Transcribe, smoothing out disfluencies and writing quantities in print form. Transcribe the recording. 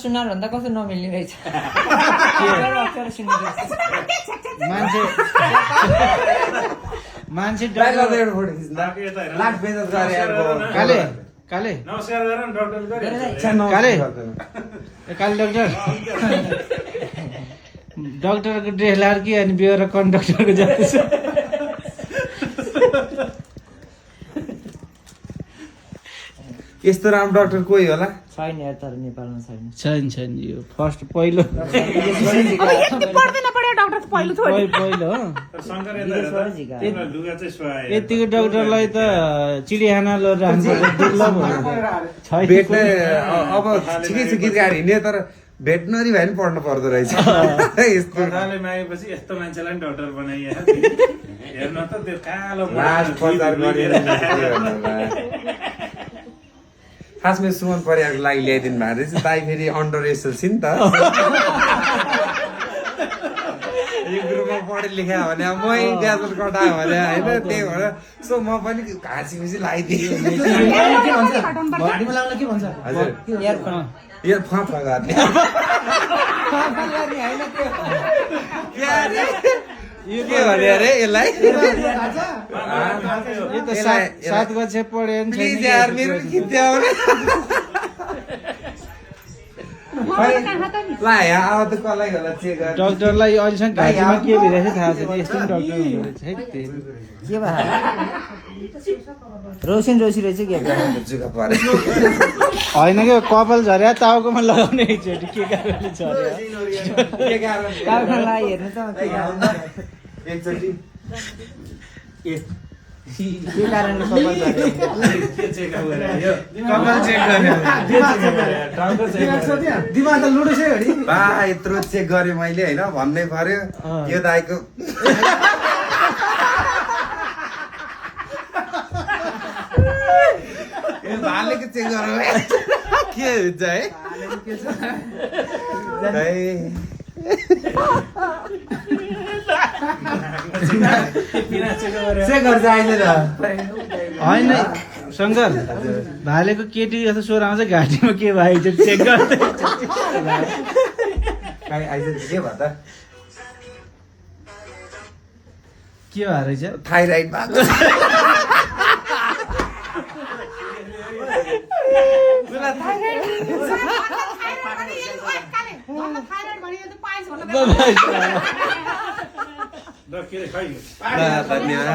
सुनार भन्दा कस्तो नमिल्ने रहेछ मान्छे काले नमस्कार गर न डाक्टर काले डाक्टर डाक्टरको ड्रेस लाएर कि अनि बिहेर कन्डक्टरको जान्छ यस्तो राम्रो डाक्टर कोही होला छैन यार तर नेपालमा छैन छैन यो फर्स्ट पहिलो पहिलो हो शङ्कर यतिको डाक्टरलाई त चिडियाखाना लगेर राख्नु दुर्लभ भेट्ने अब ठिकै छ गीत गाडी हिँड्ने तर भेटनरी भए पनि पढ्नु पर्दो रहेछ यस्तो कथाले मागेपछि यस्तो मान्छेलाई पनि डाक्टर बनाइए हेर्न त त्यो कालो लास्ट प्रचार गरेर खासमा सुमन परिवारको लागि ल्याइदिनु भएको रहेछ दाइ फेरि अन्डर एसएलसी नि त यो ग्रुपमा पढे लेखा भने अब मै ग्याजेट कटायो भने होइन त्यही भएर सो म पनि घाँसी खुसी लगाइदिएँ हजुर यो फाँप गर्ने यो के भने अरे यसलाई यो त 7 कक्षा पढ्यो नि प्लिज यार मेरो पनि खिच्यो ला यहाँ अब त कसलाई होला चेक गर्नु डाक्टरलाई अहिलेसम्म घाँटीमा के भइरहेको थाहा छैन यस्तो पनि डाक्टर हुँदो रहेछ है के भयो रोसिन रोसी रहेछ के जुका परे होइन कि कपाल झर्या टाउकोमा लगाउने एकचोटि के कारणले झर्या के कारण कारखानालाई हेर्नु त के एकचोटि के कारणले कपाल झर्यो कपाल चेक गर्ने दिमाग त लुडो छ घडी बा यत्रो चेक गरेँ मैले होइन भन्नै पर्यो यो दाइको भालेको चेक गरौँ के हुन्छ है चेक गर्छ अहिले त होइन शङ्कर भालेको केटी जस्तो स्वर आउँछ घाँटीमा के भएको छ चेक गर्दै आइज के भयो त के भयो रहेछ थाइराइड भएको के खै धन्यवाद